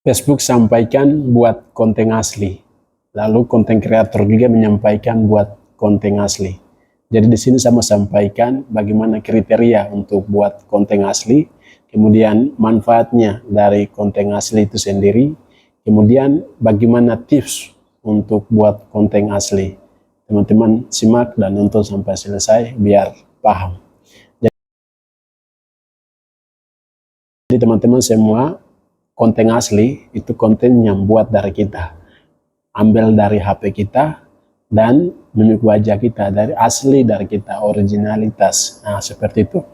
Facebook sampaikan buat konten asli, lalu konten kreator juga menyampaikan buat konten asli. Jadi di sini sama sampaikan bagaimana kriteria untuk buat konten asli, kemudian manfaatnya dari konten asli itu sendiri, kemudian bagaimana tips untuk buat konten asli. Teman-teman simak dan nonton sampai selesai biar paham. Jadi teman-teman semua, konten asli itu konten yang buat dari kita, ambil dari HP kita dan mimik wajah kita, dari asli dari kita, originalitas. Nah seperti itu.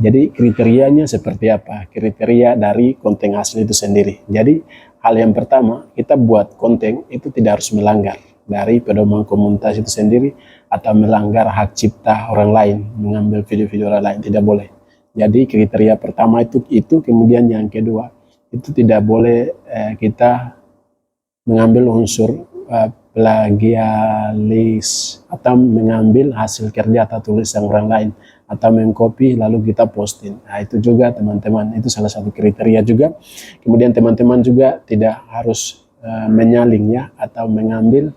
Jadi kriterianya seperti apa? Kriteria dari konten asli itu sendiri. Jadi hal yang pertama, kita buat konten itu tidak harus melanggar dari pedoman komunitas itu sendiri atau melanggar hak cipta orang lain, mengambil video-video orang lain, tidak boleh. Jadi kriteria pertama itu, kemudian yang kedua itu tidak boleh kita mengambil unsur plagialis atau mengambil hasil kerja atau tulisan orang lain atau mengcopy lalu kita posting. Nah itu juga teman-teman, itu salah satu kriteria juga. Kemudian teman-teman juga tidak harus menyaling ya atau mengambil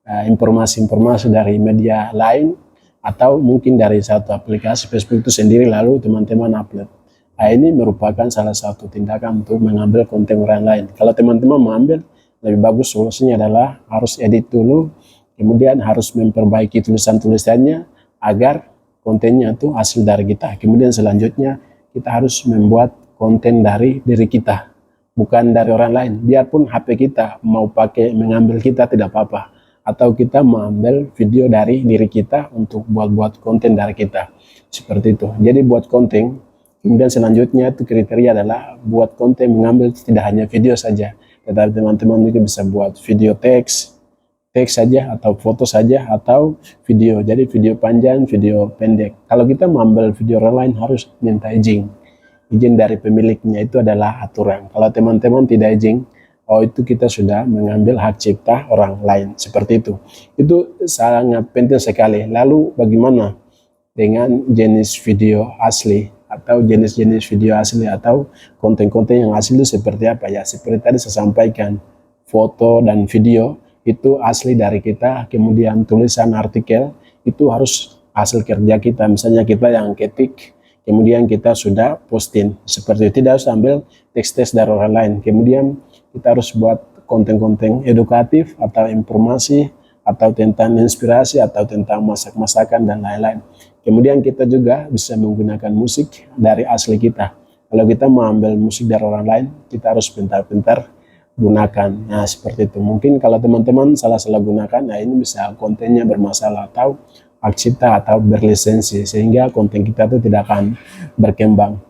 informasi-informasi dari media lain atau mungkin dari satu aplikasi Facebook itu sendiri lalu teman-teman upload. Nah, ini merupakan salah satu tindakan untuk mengambil konten orang lain. Kalau teman-teman mengambil, lebih bagus solusinya adalah harus edit dulu, kemudian harus memperbaiki tulisan-tulisannya agar kontennya itu hasil dari kita. Kemudian selanjutnya kita harus membuat konten dari diri kita, bukan dari orang lain. Biarpun HP kita mau pakai mengambil kita tidak apa-apa. Atau kita mengambil video dari diri kita untuk buat konten dari kita. Seperti itu. Jadi buat konten, kemudian selanjutnya itu kriteria adalah buat konten mengambil tidak hanya video saja, tetapi teman-teman juga bisa buat video teks saja atau foto saja atau video. Jadi video panjang, video pendek. Kalau kita mengambil video orang lain harus minta izin dari pemiliknya, itu adalah aturan. Kalau teman-teman tidak izin, oh itu kita sudah mengambil hak cipta orang lain, seperti itu. Itu sangat penting sekali. Lalu bagaimana dengan jenis video asli atau jenis-jenis video asli atau konten-konten yang asli itu seperti apa ya? Seperti tadi saya sampaikan, foto dan video itu asli dari kita, kemudian tulisan artikel itu harus hasil kerja kita, misalnya kita yang ketik, kemudian kita sudah posting, seperti itu. Tidak harus ambil teks-teks dari orang lain. Kemudian kita harus buat konten-konten edukatif atau informasi atau tentang inspirasi atau tentang masak-masakan dan lain-lain. Kemudian kita juga bisa menggunakan musik dari asli kita. Kalau kita mau ambil musik dari orang lain, kita harus pintar-pintar gunakan. Nah seperti itu. Mungkin kalau teman-teman salah-salah gunakan, nah ini bisa kontennya bermasalah atau hak cipta atau berlisensi, sehingga konten kita itu tidak akan berkembang.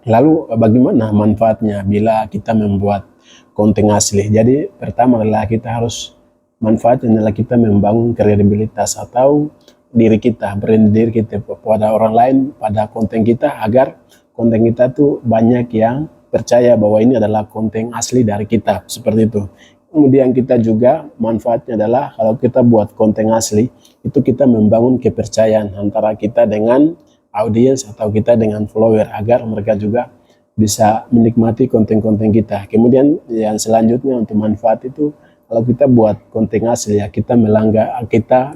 Lalu bagaimana manfaatnya bila kita membuat konten asli? Jadi pertama adalah kita harus, manfaatnya adalah kita membangun kredibilitas atau diri kita, brand diri kita pada orang lain, pada konten kita, agar konten kita tuh banyak yang percaya bahwa ini adalah konten asli dari kita, seperti itu. Kemudian kita juga manfaatnya adalah kalau kita buat konten asli, itu kita membangun kepercayaan antara kita dengan audiens atau kita dengan follower, agar mereka juga bisa menikmati konten-konten kita. Kemudian yang selanjutnya untuk manfaat itu, kalau kita buat konten asli ya, kita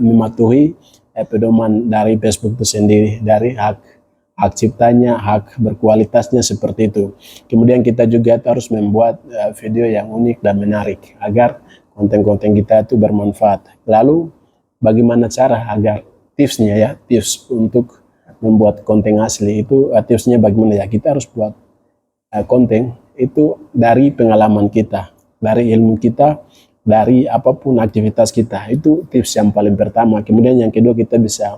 mematuhi pedoman dari Facebook itu sendiri, dari hak ciptanya, hak berkualitasnya, seperti itu. Kemudian kita juga harus membuat video yang unik dan menarik agar konten-konten kita itu bermanfaat. Lalu bagaimana cara agar tipsnya ya, tips untuk membuat konten asli itu, tipsnya bagaimana ya? Kita harus buat konten itu dari pengalaman kita, dari ilmu kita, dari apapun aktivitas kita. Itu tips yang paling pertama. Kemudian yang kedua, kita bisa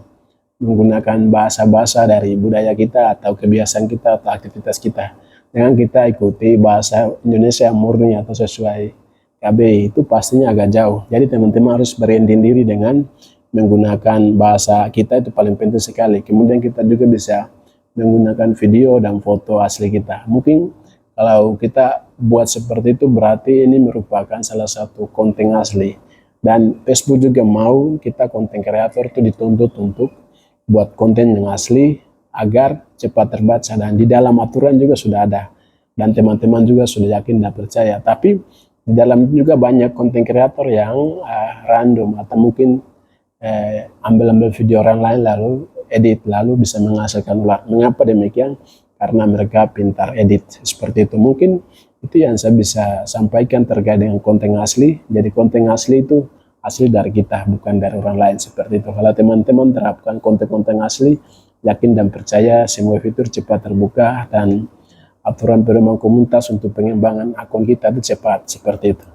menggunakan bahasa-bahasa dari budaya kita atau kebiasaan kita atau aktivitas kita. Dengan kita ikuti bahasa Indonesia murni atau sesuai KBI, itu pastinya agak jauh. Jadi teman-teman harus branding diri dengan menggunakan bahasa kita, itu paling penting sekali. Kemudian kita juga bisa menggunakan video dan foto asli kita. Mungkin kalau kita buat seperti itu berarti ini merupakan salah satu konten asli. Dan Facebook juga mau kita konten kreator itu dituntut untuk buat konten yang asli agar cepat terbaca, dan di dalam aturan juga sudah ada dan teman-teman juga sudah yakin dan percaya. Tapi di dalam juga banyak konten kreator yang random atau mungkin ambil-ambil video orang lain lalu edit lalu bisa menghasilkan ular. Mengapa demikian? Karena mereka pintar edit seperti itu. Mungkin itu yang saya bisa sampaikan terkait dengan konten asli. Jadi konten asli itu asli dari kita, bukan dari orang lain, seperti itu. Kalau teman-teman terapkan konten-konten asli, yakin dan percaya semua fitur cepat terbuka dan aturan perumahan komunitas untuk pengembangan akun kita itu cepat, seperti itu.